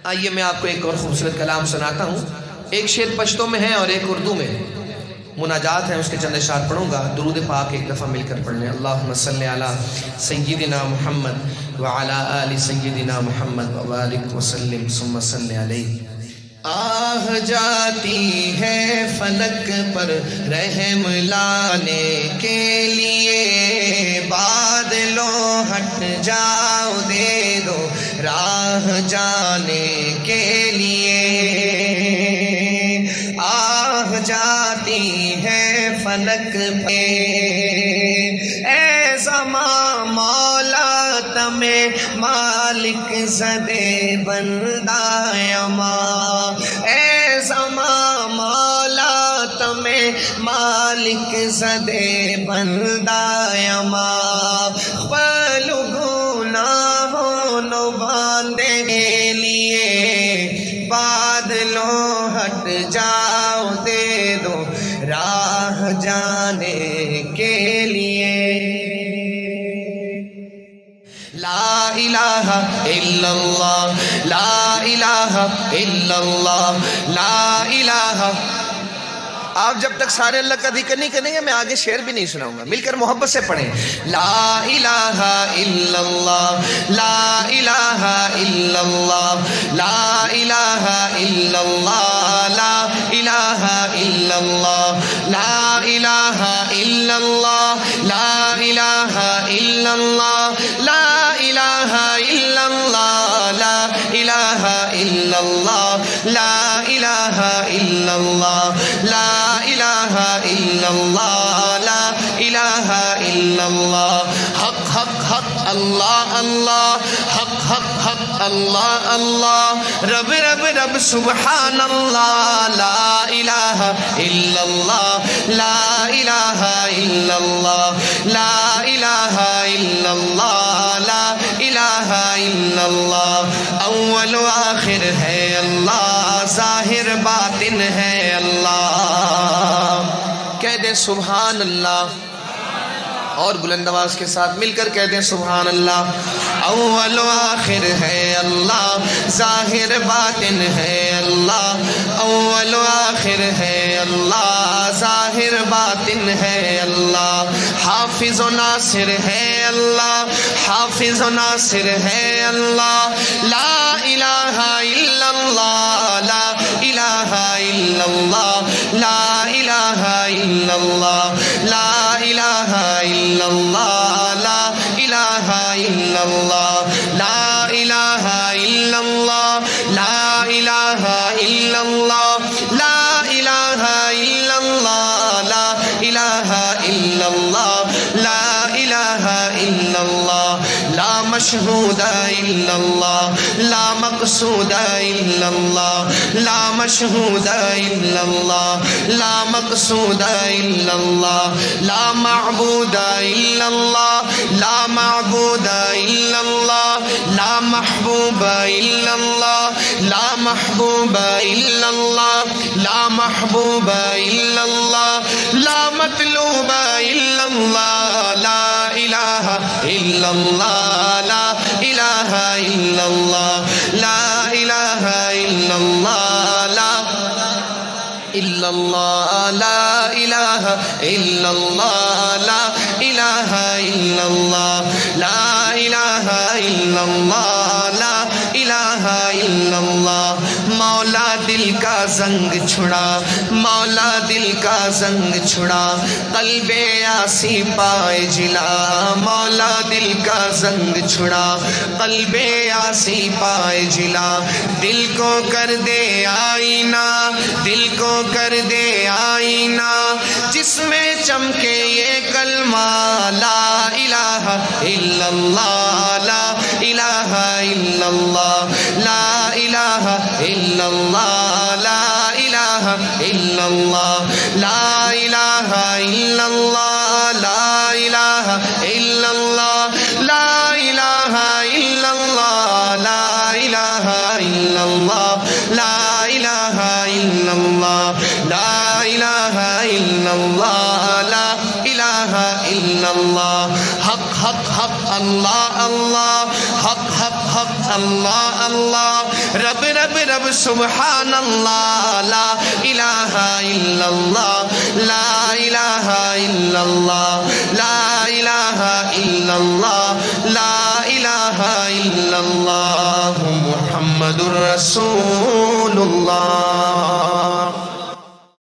آئیے میں آپ کو ایک اور خوبصورت کلام سناتا ہوں. ایک شعر پشتو میں ہے اور ایک اردو میں. مناجات ہیں، اس کے چند اشعار پڑھوں گا. درود پاک ایک دفعہ مل کر پڑھ لیں. اللہم صلی علی سیدنا محمد وعلی آل سیدنا محمد وبارک وسلم ثم صلی علیہ. آہ جاتی ہے فلک پر رحم لانے کے لیے، بادلوں ہٹ جاؤ دے دو راہ جانے کے لیے. آہ جاتی ہے فلک پہ اے زمان مولا تمہیں مالک زدے بندہ اما. اے زمان مولا تمہیں مالک زدے بندہ اما. پلو گناہوں نو باندھے کے لیے، بادلوں ہٹ جاؤ دے دو راہ جانے کے لیے. لا الہ الا اللہ، لا الہ الا اللہ، لا الہ. آپ جب تک سارے اللہ کا ذکر نہیں کریں گے میں آگے شعر بھی نہیں سناؤں گا. مل کر محبت سے پڑھیں. لا الہ الا اللہ، لا الہ الا اللہ، لا الہ الا اللہ، لا الہ الا اللہ، لا الہ الا اللہ، لا الہ الا اللہ، لا الہ الا اللہ، لا الہ الا اللہ، لا الہ الا اللہ، لا الہ الا اللہ، لا الہ الا اللہ. حق حق حق اللہ اللہ، حق حق حق اللہ اللہ، رب رب رب سبحان اللہ. لا الہ الا اللہ، لا الہ الا اللہ، لا الہ الا اللہ، لا الہ الا اللہ. اول و آخر ہے اللہ، ظاہر باطن ہے اللہ. کہہ دیں سبحان اللہ، اور بلند آواز کے ساتھ مل کر کہہ دیں سبحان اللہ. اول و آخر ہے اللہ، ظاہر باطن ہے اللہ. اول و آخر ہے اللہ، ظاہر باطن ہے اللہ. حافظ و ناصر ہے اللہ، حافظ و ناصر ہے اللہ. لا الہ الا اللہ، لا الہ الا اللہ، لا الہ الا اللہ، لا الہ الا اللہ، لا الہ الا اللہ، لا الہ الا اللہ، لا الہ الا اللہ، لا الہ الا اللہ، لا الہ الا اللہ، لا الہ الا اللہ. لا مشہود الا اللہ، لا مقصود الا اللہ، لا مشہود الا اللہ، لا مقصود الا اللہ، لا معبود الا اللہ، لا معبود الا اللہ، لا محبوب الا اللہ، لا محبوب الا اللہ، لا محبوب الا اللہ، لا مطلوب الا اللہ. لا الہ الا اللہ، لا الہ الا اللہ، لا الہ الا اللہ، لا الا اللہ، لا الہ الا اللہ، لا الہ الا اللہ، لا الہ الا اللہ، لا الہ الا اللہ. مولا دل کا زنگ چھڑا، مولا دل کا زنگ چھڑا، قلب آسی پائے جلا. مولا دل کا زنگ چھڑا، قلب آسی پائے جلا. دل کو کر دے آئینہ، دل کو کر دے آئینہ، جس میں چمکے یہ کلمہ. لا الہ الا اللہ، لا الہ الا اللہ، لا الہ الا اللہ، لا الہ الا اللہ، لا الہ الا اللہ، لا الہ الا اللہ، لا الہ الا اللہ، لا الہ الا اللہ، لا الہ الا اللہ، لا الہ الا اللہ، لا الہ الا اللہ. حق حق حق اللہ اللہ، حق حق حق اللہ اللہ، رب رب رب سبحان اللہ لا الہ الا اللہ لا الہ الا اللہ لا الہ الا اللہ لا الہ الا اللہ محمد رسول اللہ